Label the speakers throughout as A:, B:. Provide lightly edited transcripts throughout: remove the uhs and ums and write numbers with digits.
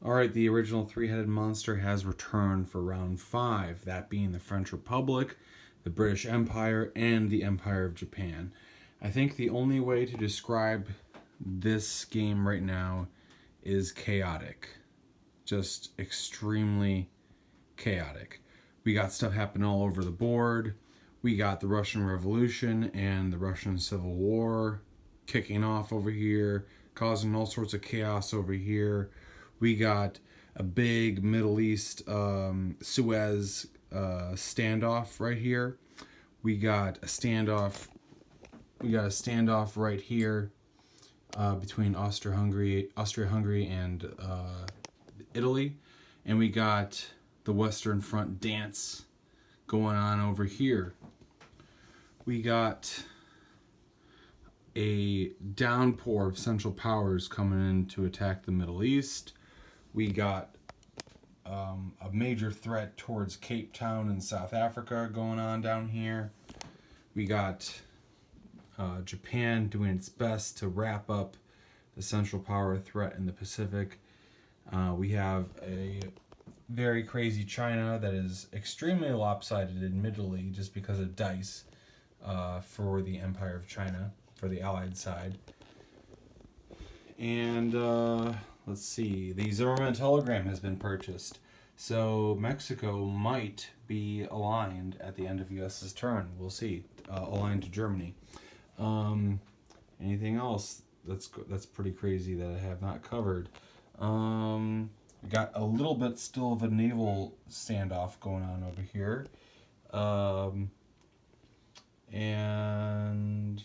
A: Alright, the original three-headed monster has returned for round 5, that being the French Republic, the British Empire, and the Empire of Japan. I think the only way to describe this game right now is chaotic. Just extremely chaotic. We got stuff happening all over the board. We got the Russian Revolution and the Russian Civil War kicking off over here, causing all sorts of chaos over here. We got a big Middle East Suez standoff right here. We got a standoff. Right here between Austria-Hungary and Italy, and we got the Western Front dance going on over here. We got a downpour of Central Powers coming in to attack the Middle East. We got a major threat towards Cape Town in South Africa going on down here. We got Japan doing its best to wrap up the Central Power threat in the Pacific. We have a very crazy China that is extremely lopsided, admittedly, just because of dice for the Empire of China, for the Allied side. And let's see, the Zimmerman telegram has been purchased. So Mexico might be aligned at the end of US's turn. We'll see. Aligned to Germany. Anything else that's pretty crazy that I have not covered? We got a little bit still of a naval standoff going on over here. And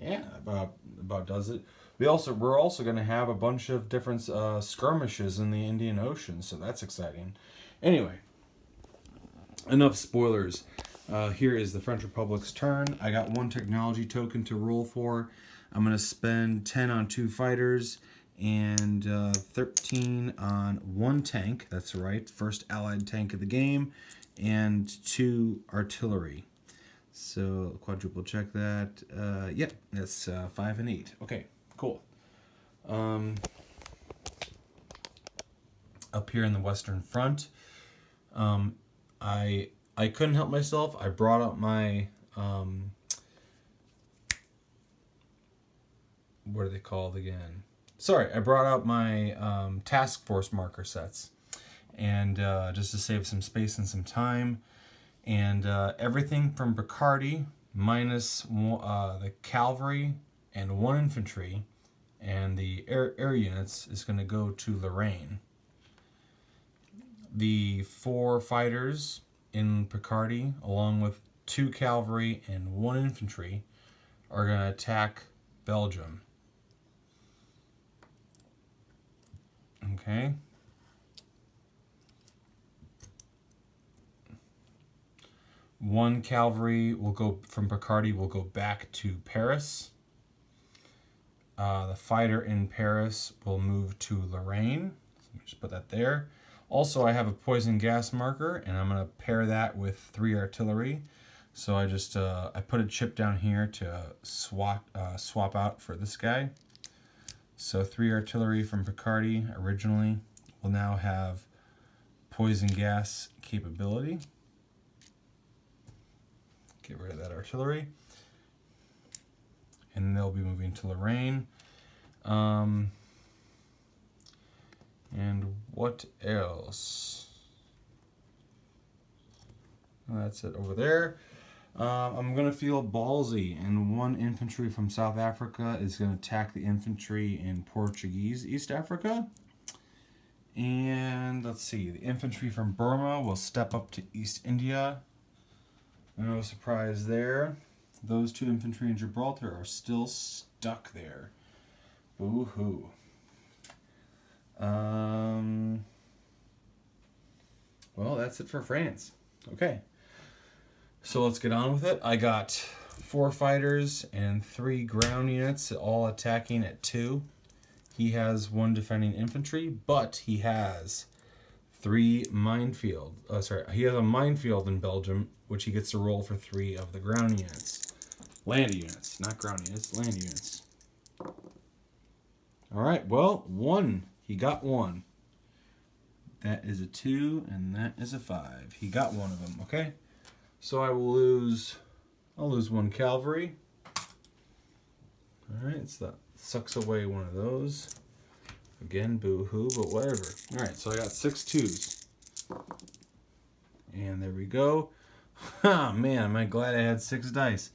A: yeah, about does it. We're also going to have a bunch of different skirmishes in the Indian Ocean, so that's exciting. Anyway, enough spoilers. Here is the French Republic's turn. I got 1 technology token to roll for. I'm going to spend 10 on 2 fighters and 13 on 1 tank. That's right, first allied tank of the game, and 2 artillery. So quadruple check that. Yep, that's 5 and 8. Okay, cool. Up here in the Western Front, I couldn't help myself. I brought up my what are they called again? Sorry, I brought out my task force marker sets, and just to save some space and some time. And everything from Picardy minus the cavalry and 1 infantry and the air units is going to go to Lorraine. The 4 fighters in Picardy, along with 2 cavalry and 1 infantry, are going to attack Belgium. Okay. One cavalry will go from Picardy will go back to Paris. The fighter in Paris will move to Lorraine. So let me just put that there. Also, I have a poison gas marker, and I'm going to pair that with 3 artillery. So I just I put a chip down here to swap out for this guy. So 3 artillery from Picardy originally will now have poison gas capability. Get rid of that artillery. And they'll be moving to Lorraine. And what else? That's it over there. I'm going to feel ballsy, and 1 infantry from South Africa is going to attack the infantry in Portuguese East Africa. And let's see, the infantry from Burma will step up to East India. No surprise there. Those 2 infantry in Gibraltar are still stuck there. Boo-hoo. Well, that's it for France. Okay. So let's get on with it. I got 4 fighters and 3 ground units, all attacking at 2. He has 1 defending infantry, but he has 3 minefield. He has a minefield in Belgium, which he gets to roll for 3 of the ground units. Land units, not ground units, land units. All right, well, 1. He got 1. That is a 2, and that is a 5. He got one of them, okay? So I'll lose 1 cavalry. Alright, so that sucks away one of those. Again, boo-hoo, but whatever. Alright, so I got 6 2s. And there we go. Ah, man, am I glad I had 6 dice.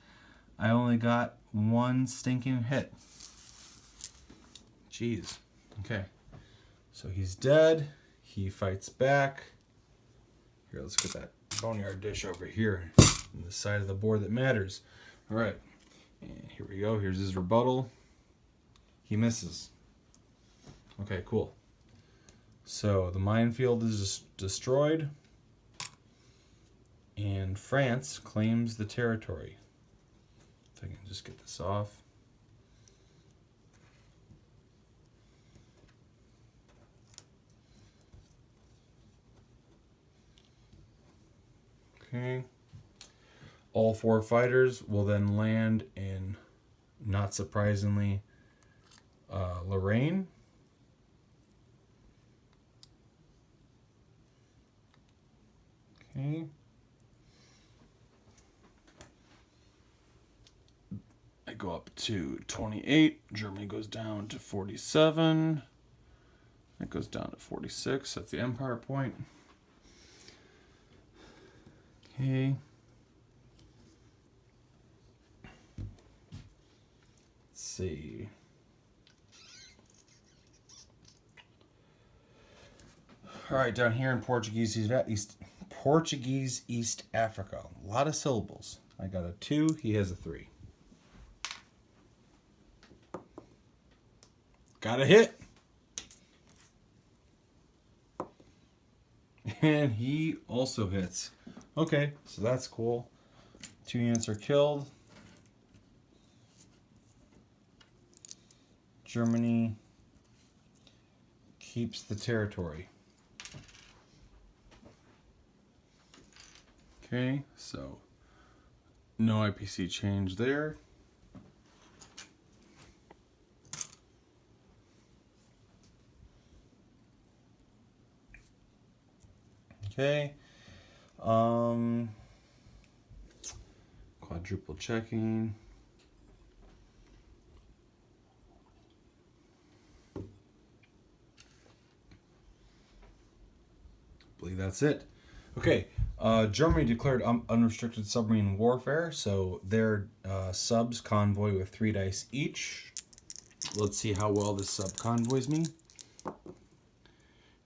A: I only got 1 stinking hit. Jeez. Okay. So he's dead. He fights back. Here, let's get that boneyard dish over here on the side of the board that matters. All right. And here we go. Here's his rebuttal. He misses. Okay, cool. So the minefield is destroyed. And France claims the territory. If I can just get this off. Okay. All 4 fighters will then land in, not surprisingly, Lorraine. Okay. I go up to 28. Germany goes down to 47. It goes down to 46. That's the Empire point. Okay. Let's see. All right, down here in Portuguese East Africa. A lot of syllables. I got a 2. He has a 3. Got a hit. And he also hits. Okay, so that's cool. 2 units are killed. Germany keeps the territory. Okay, so no IPC change there. Okay. Quadruple checking. I believe that's it. Okay. Germany declared unrestricted submarine warfare, so their subs convoy with 3 dice each. Let's see how well this sub convoys me.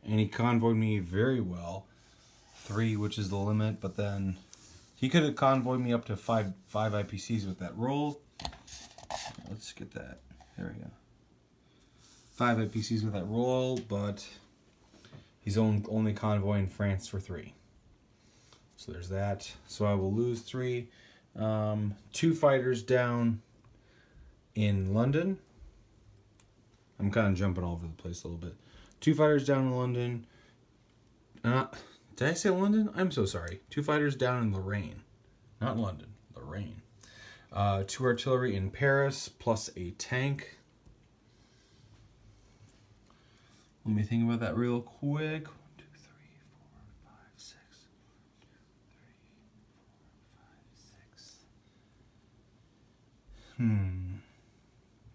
A: And he convoyed me very well. 3, which is the limit, but then he could have convoyed me up to 5 IPCs with that roll. Let's get that. There we go. 5 IPCs with that roll, but he's only convoying France for 3. So there's that. So I will lose 3. 2 fighters down in London. I'm kind of jumping all over the place a little bit. 2 fighters down in London. Did I say London? I'm so sorry. 2 fighters down in Lorraine. Not London. Lorraine. 2 artillery in Paris, plus a tank. Let me think about that real quick. 1, 2, 3, 4, 5, 6. 3, 4, 5, 6.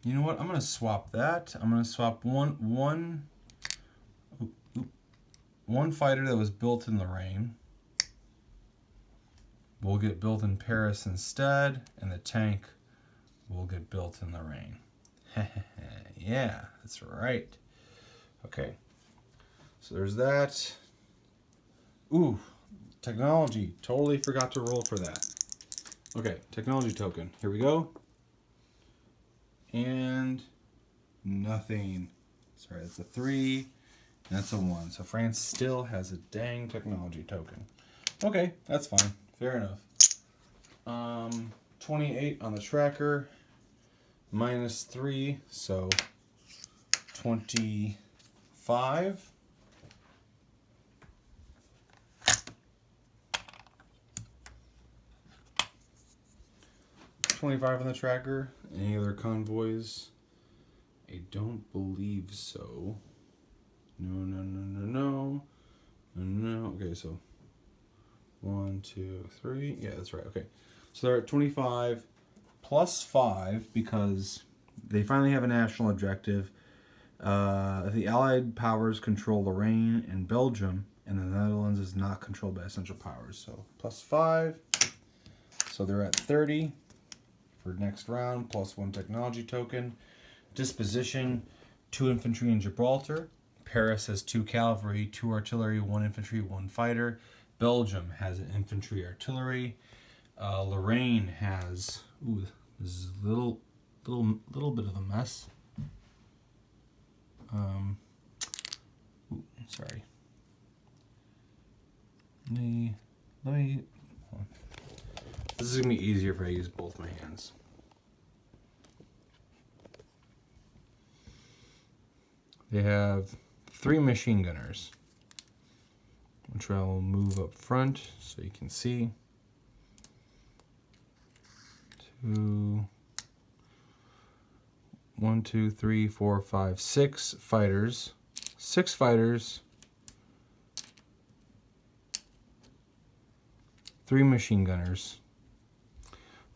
A: You know what? I'm going to swap that. I'm going to swap one fighter that was built in Lorraine will get built in Paris instead, and the tank will get built in Lorraine. Yeah, that's right. Okay, so there's that. Ooh, technology. Totally forgot to roll for that. Okay, technology token. Here we go. And nothing. Sorry, that's a 3. And that's a 1. So France still has a dang technology token. Okay, that's fine. Fair enough. 28 on the tracker. Minus 3, so 25. $25 on the tracker. Any other convoys? I don't believe so. No. Okay, so 1, 2, 3. Yeah, that's right. Okay. So they're at 25 plus 5 because they finally have a national objective. The Allied powers control Lorraine and Belgium, and the Netherlands is not controlled by Central Powers. So plus 5. So they're at 30 for next round, plus 1 technology token. Disposition, 2 infantry in Gibraltar. Paris has 2 cavalry, 2 artillery, 1 infantry, 1 fighter. Belgium has an infantry artillery. Lorraine has, ooh, this is a little bit of a mess. Sorry. Let me. This is gonna be easier if I use both my hands. They have 3 machine gunners, which I'll move up front so you can see. 2, 1, 2, 3, 4, 5, 6 fighters. 6 fighters. 3 machine gunners.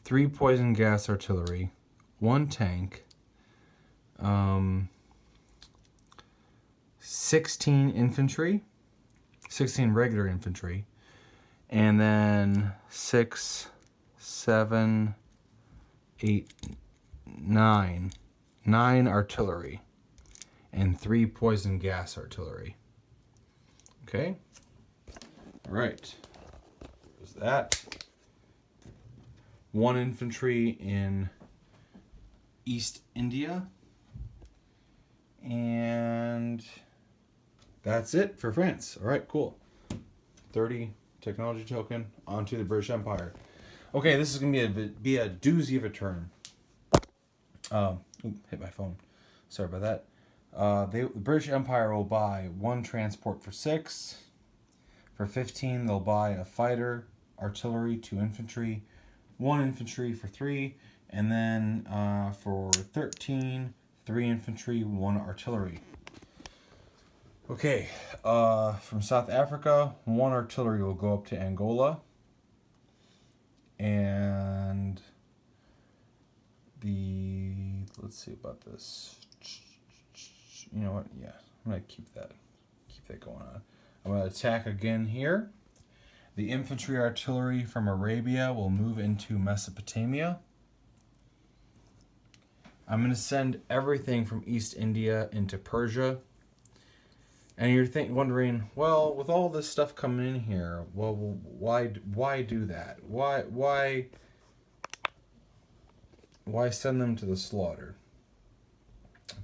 A: 3 poison gas artillery. 1 tank. 16 infantry. 16 regular infantry. And then 6, 7, 8, 9. 9 artillery. And 3 poison gas artillery. Okay? Alright. There's that. 1 infantry in East India. And that's it for France. Alright, cool. 30 technology token onto the British Empire. Okay, this is going to be a doozy of a turn. Hit my phone. Sorry about that. The British Empire will buy 1 transport for 6. For 15, they'll buy a fighter, artillery, 2 infantry, 1 infantry for 3, and then for 13, 3 infantry, 1 artillery. Okay, from South Africa, 1 artillery will go up to Angola, and let's see about this. You know what? Yeah, I'm gonna keep that going on. I'm gonna attack again here. The infantry artillery from Arabia will move into Mesopotamia. I'm gonna send everything from East India into Persia. And you're wondering, well, with all this stuff coming in here, well, why do that? Why send them to the slaughter?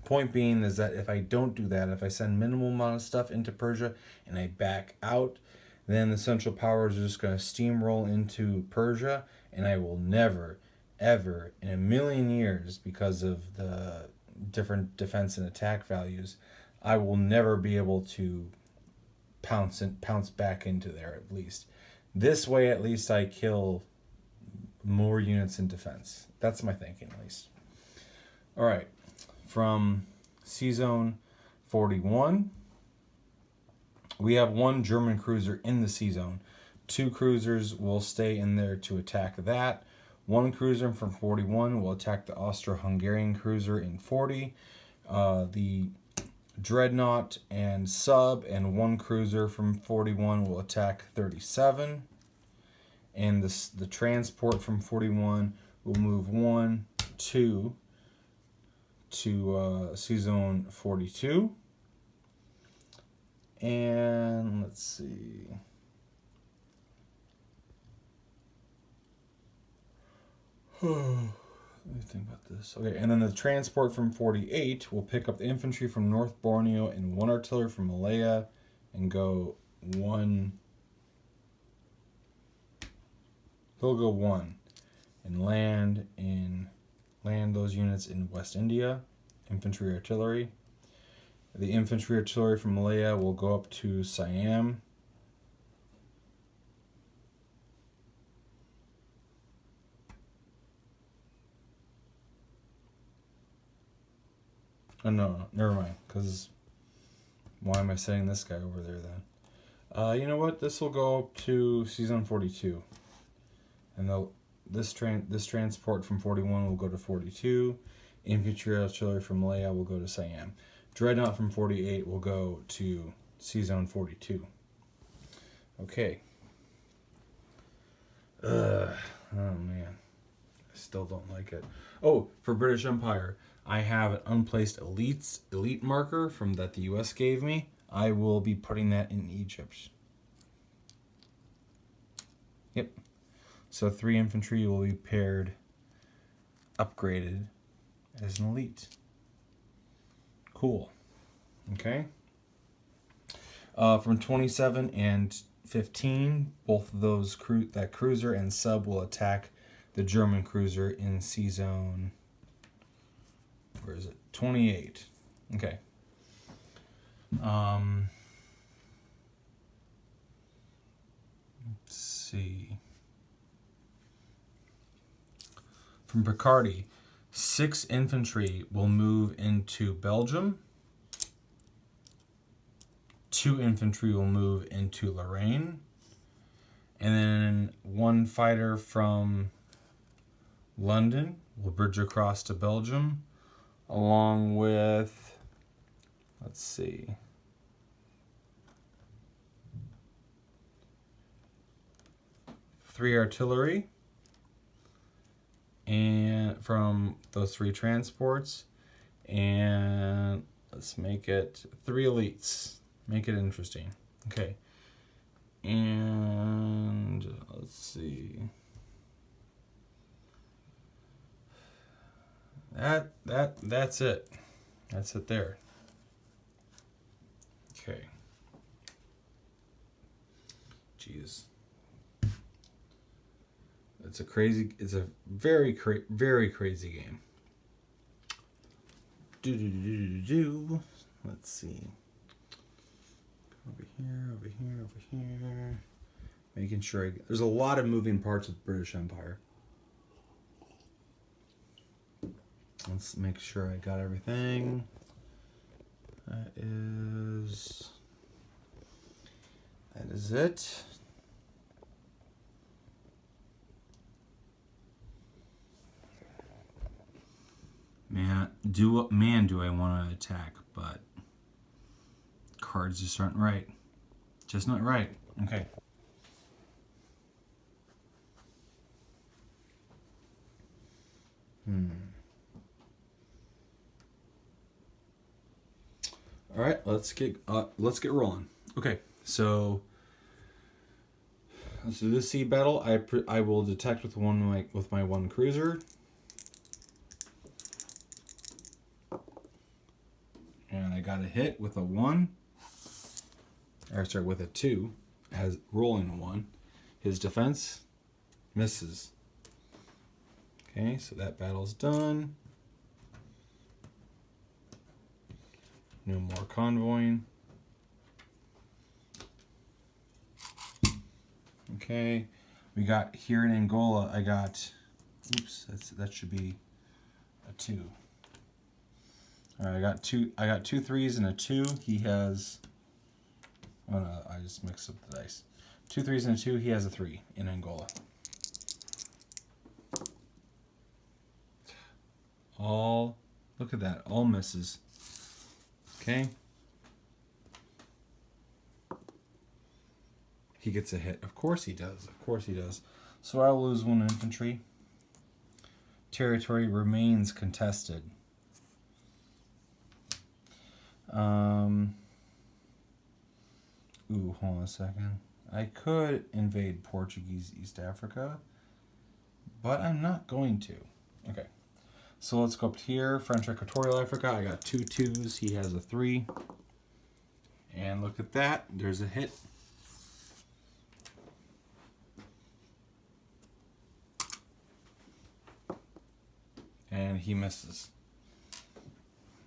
A: Point being is that if I don't do that, if I send minimal amount of stuff into Persia and I back out, then the Central Powers are just going to steamroll into Persia, and I will never, ever, in a million years, because of the different defense and attack values, I will never be able to pounce back into there, at least. This way, at least, I kill more units in defense. That's my thinking, at least. All right. From C-Zone 41, we have 1 German cruiser in the C-Zone. 2 cruisers will stay in there to attack that. 1 cruiser from 41 will attack the Austro-Hungarian cruiser in 40. The Dreadnought and sub and 1 cruiser from 41 will attack 37. And the transport from 41 will move 1, 2 to C-Zone 42. And let's see. Let me think about this. Okay, and then the transport from 48 will pick up the infantry from North Borneo and 1 artillery from Malaya and go 1. He'll go 1 and land those units in West India, infantry artillery. The infantry artillery from Malaya will go up to Siam. Oh, no, never mind, because why am I setting this guy over there then? You know what? This will go up to season 42. And this transport from 41 will go to 42. Infantry artillery from Malaya will go to Siam. Dreadnought from 48 will go to C-Zone 42. Okay. Oh man. I still don't like it. Oh, for British Empire, I have an unplaced elite marker from that the US gave me. I will be putting that in Egypt. Yep. So 3 infantry will be paired, upgraded as an elite. Cool. Okay. From 27 and 15, both of those that cruiser and sub will attack the German cruiser in C-Zone. Where is it? 28. Okay. Let's see. From Picardy, 6 infantry will move into Belgium. 2 infantry will move into Lorraine. And then 1 fighter from London will bridge across to Belgium, along with, let's see, three artillery, and from those 3 transports, and let's make it 3 elites. Make it interesting. Okay. And let's see. That's it. That's it there. Okay. Jeez. It's a very crazy game. Let's see. Over here. Making sure there's a lot of moving parts with British Empire. Let's make sure I got everything. That is it. Man, do I want to attack, but cards just aren't right. Just not right. Okay. All right, let's get rolling. Okay, so let's do this sea battle. I will detect with my 1 cruiser. And I got a hit with a 1. Or sorry, with a 2, as rolling a 1. His defense misses. Okay, so that battle's done. No more convoying. Okay, we got here in Angola. I got, oops, that should be a 2. All right, I got two 3s and a 2. He has. Oh no, I just mixed up the dice. 2 3s and a 2. He has a 3 in Angola. Look at that. All misses. Okay. He gets a hit. Of course he does. So I'll lose 1 infantry. Territory remains contested. Ooh, hold on a second. I could invade Portuguese East Africa, but I'm not going to. Okay. So let's go up here. French Equatorial Africa. I got 2 2s. He has a 3. And look at that. There's a hit. And he misses.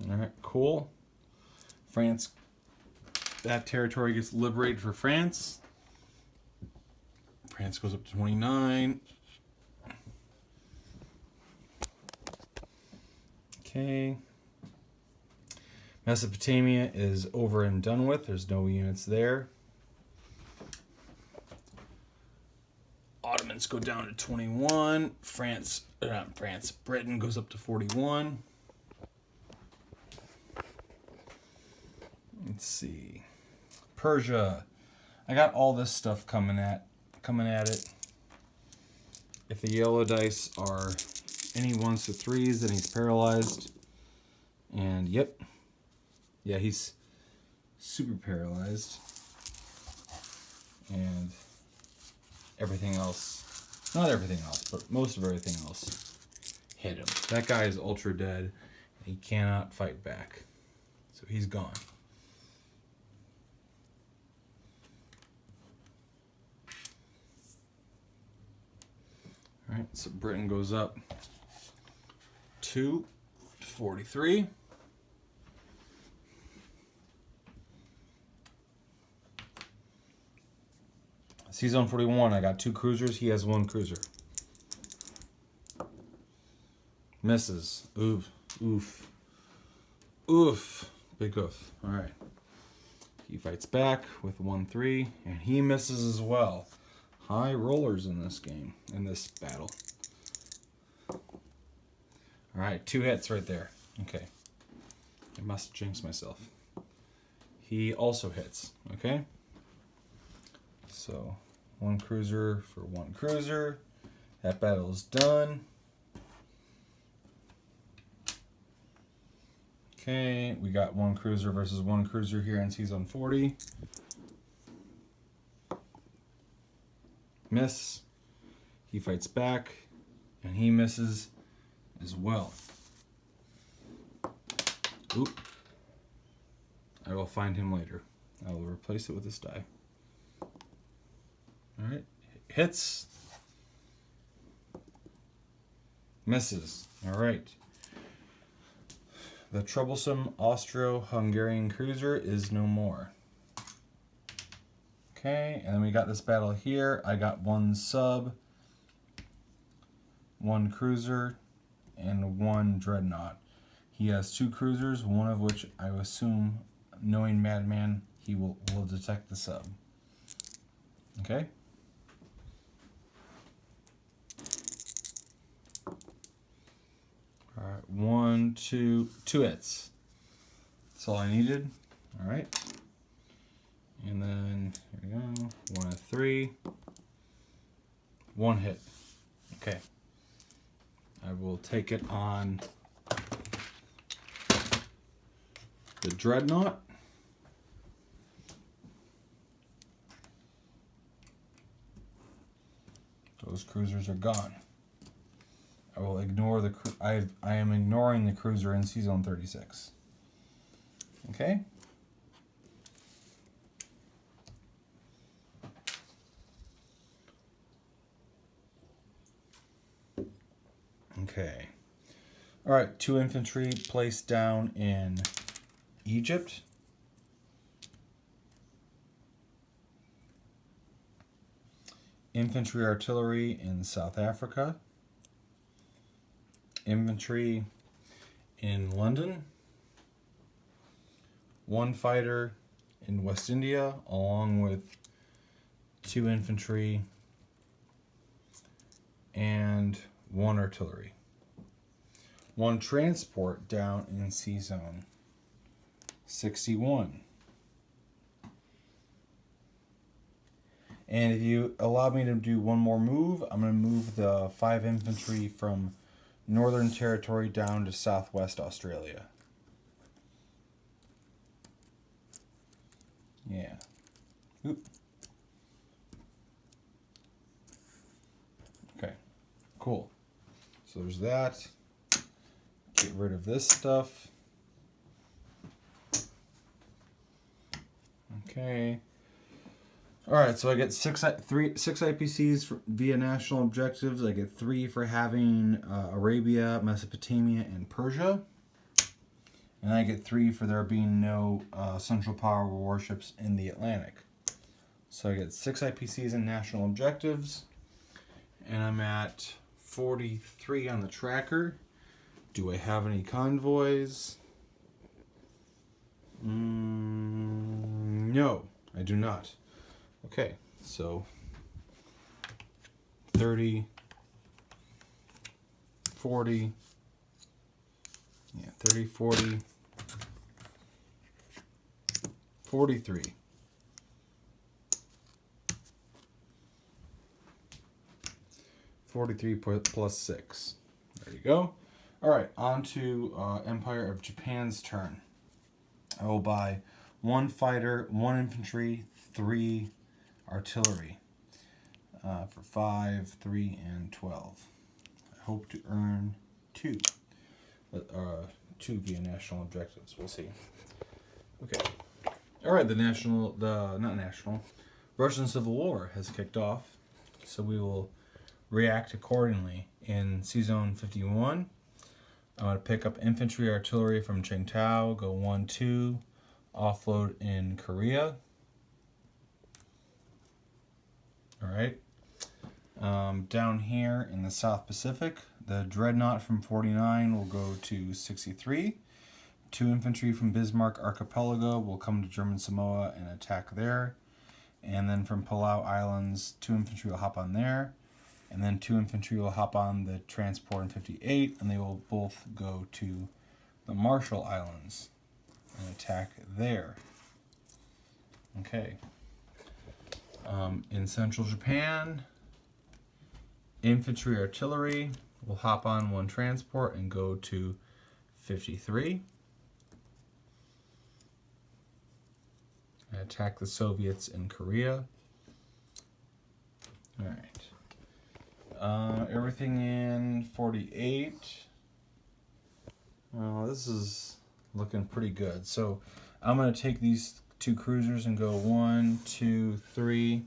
A: All right, cool. France, that territory gets liberated for France. France goes up to 29. Okay. Mesopotamia is over and done with. There's no units there. Ottomans go down to 21. Britain goes up to 41. Let's see. Persia. I got all this stuff coming at it. If the yellow dice are any 1s to 3s, then he's paralyzed. And yep. Yeah, he's super paralyzed. And everything else, not everything else, but most of everything else hit him. That guy is ultra dead. He cannot fight back. So he's gone. All right, so Britain goes up to 43. He's on 41. I got 2 cruisers. He has 1 cruiser. Misses. Oof. Oof. Oof. Big oof. All right. He fights back with 1-3, and he misses as well. High rollers in this game, in this battle. All right, 2 hits right there. Okay. I must jinx myself. He also hits. Okay. So 1 cruiser for 1 cruiser. That battle is done. Okay, we got 1 cruiser versus 1 cruiser here in Season 40. Miss. He fights back, and he misses as well. Oop. I will find him later. I will replace it with this die. All right, hits, misses. All right. The troublesome Austro-Hungarian cruiser is no more. Okay, and then we got this battle here. I got 1 sub, 1 cruiser, and 1 dreadnought. He has 2 cruisers, one of which I assume, knowing Madman, he will detect the sub. Okay. All right, 1, 2 hits. That's all I needed. All right. And then, here we go, 1 of 3. 1 hit. Okay. I will take it on the dreadnought. Those cruisers are gone. I will ignore the I am ignoring the cruiser in Season 36. Okay? Okay. All right, 2 infantry placed down in Egypt. Infantry artillery in South Africa. Infantry in London. 1 fighter in West India, along with 2 infantry and 1 artillery. 1 transport down in Sea Zone 61. And if you allow me to do 1 more move, I'm going to move the 5 infantry from Northern Territory down to Southwest Australia. Yeah. Oop. Okay. Cool. So there's that. Get rid of this stuff. Okay. All right, so I get 6 IPCs via national objectives. I get 3 for having Arabia, Mesopotamia, and Persia. And I get 3 for there being no Central Power warships in the Atlantic. So I get 6 IPCs in national objectives. And I'm at 43 on the tracker. Do I have any convoys? No, I do not. Okay, so 30, 40, yeah, 30, 40, 43. Plus 6. There you go. All right, on to Empire of Japan's turn. I will buy 1 fighter, 1 infantry, 3 artillery for 5, 3, and 12. I hope to earn 2. 2 via national objectives. We'll see. Okay. All right, Russian Civil War has kicked off, so we will react accordingly. In C-Zone 51, I'm going to pick up infantry artillery from Tsingtao, go 1-2, offload in Korea. All right. Down here in the South Pacific, the Dreadnought from 49 will go to 63. 2 infantry from Bismarck Archipelago will come to German Samoa and attack there. And then from Palau Islands, 2 infantry will hop on there. And then 2 infantry will hop on the transport in 58, and they will both go to the Marshall Islands and attack there. Okay. In central Japan, infantry artillery will hop on 1 transport and go to 53. And attack the Soviets in Korea. All right. Everything in 48. Well, this is looking pretty good. So I'm going to take these 2 cruisers and go 1, 2, 3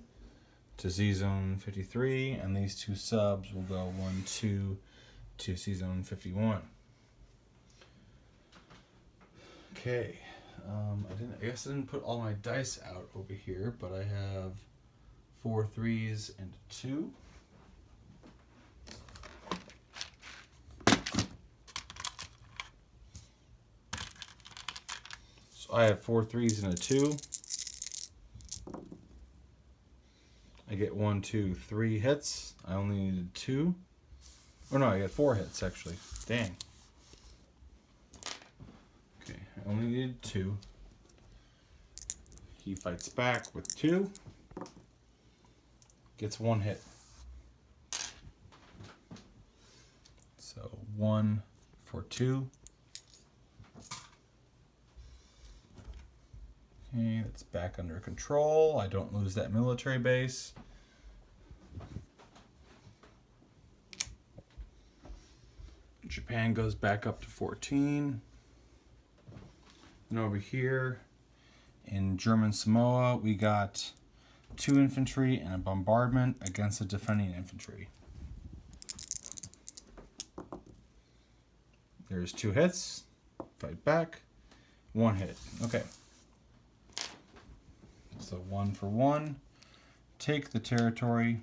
A: to C-Zone 53, and these 2 subs will go 1, 2 to C-Zone 51. Okay. I guess I didn't put all my dice out over here, but I have 4 3s and a 2. So I have 4 3s and a 2. I get 1, 2, 3 hits. I only needed 2. Oh no, I got 4 hits actually. Dang. Okay, I only needed 2. He fights back with 2. Gets 1 hit. So 1 for 2. Okay, that's back under control. I don't lose that military base. Japan goes back up to 14. And over here in German Samoa, we got 2 infantry and a bombardment against the defending infantry. There's 2 hits. Fight back. 1 hit. Okay. So 1 for 1. Take the territory.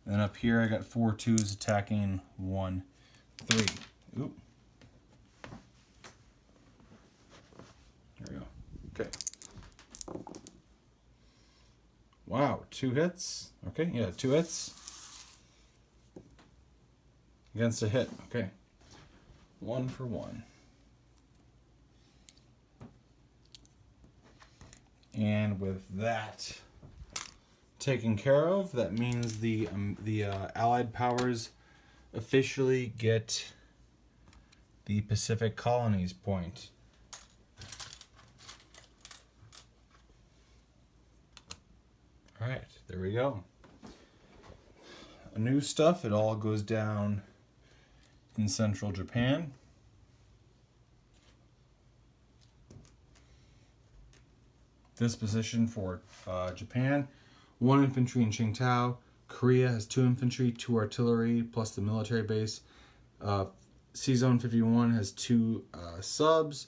A: Then up here I got 4 2s attacking 1 3. Oop. There we go. Okay. Wow, 2 hits. Okay, yeah, 2 hits. Against a hit. Okay. 1 for 1. And with that taken care of, that means the Allied powers officially get the Pacific Colonies point. All right, there we go. New stuff, it all goes down in central Japan. This position for Japan, 1 infantry in Tsingtao. Korea has 2 infantry, 2 artillery, plus the military base. C-Zone 51 has 2 subs.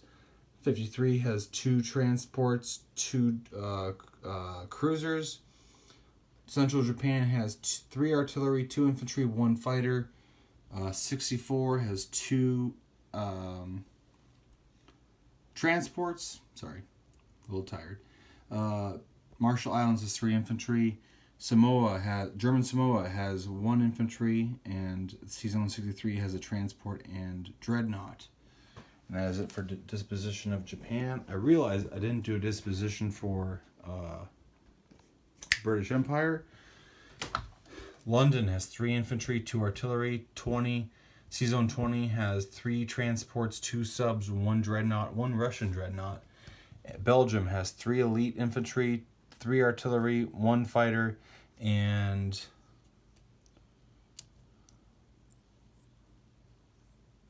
A: 53 has 2 transports, 2 cruisers. Central Japan has 3 artillery, 2 infantry, 1 fighter. 64 has 2 transports. Sorry, a little tired. Marshall Islands has 3 infantry. German Samoa has 1 infantry, and C-163 has a transport and dreadnought. And that is it for disposition of Japan. I realized I didn't do a disposition for British Empire. London has 3 infantry, 2 artillery, 20. C-Zone 20 has 3 transports, 2 subs, 1 dreadnought, 1 Russian dreadnought. Belgium has 3 elite infantry, 3 artillery, 1 fighter, and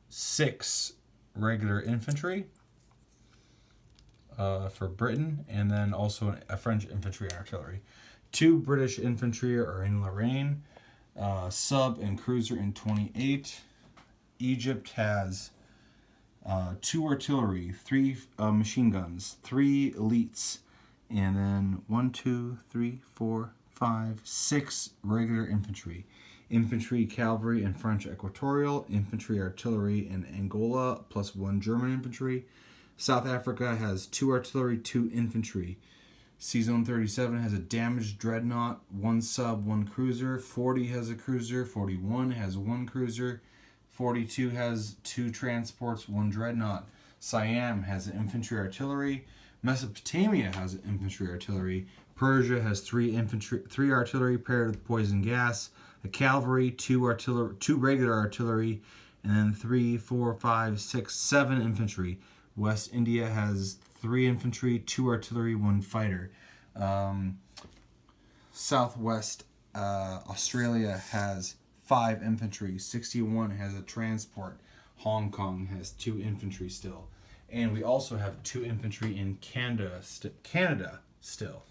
A: 6 regular infantry for Britain, and then also a French infantry and artillery. 2 British infantry are in Lorraine, sub and cruiser in 28. Egypt has 2 artillery, 3 machine guns, 3 elites, and then 6 regular infantry. Infantry, cavalry, and French equatorial. Infantry, artillery, and Angola, plus 1 German infantry. South Africa has 2 artillery, 2 infantry. C-Zone 37 has a damaged dreadnought, 1 sub, 1 cruiser. 40 has a cruiser. 41 has 1 cruiser. 42 has 2 transports, 1 dreadnought. Siam has an infantry artillery. Mesopotamia has an infantry artillery. Persia has 3 artillery paired with poison gas. A cavalry, 2 regular artillery, and then 3, 4, 5, 6, 7 infantry. West India has 3 infantry, 2 artillery, 1 fighter. Southwest Australia has 5 infantry. 61 has a transport. Hong Kong has 2 infantry still. And we also have 2 infantry in Canada still.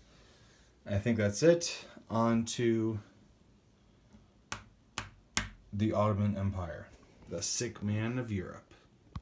A: I think that's it. On to the Ottoman Empire, the sick man of Europe.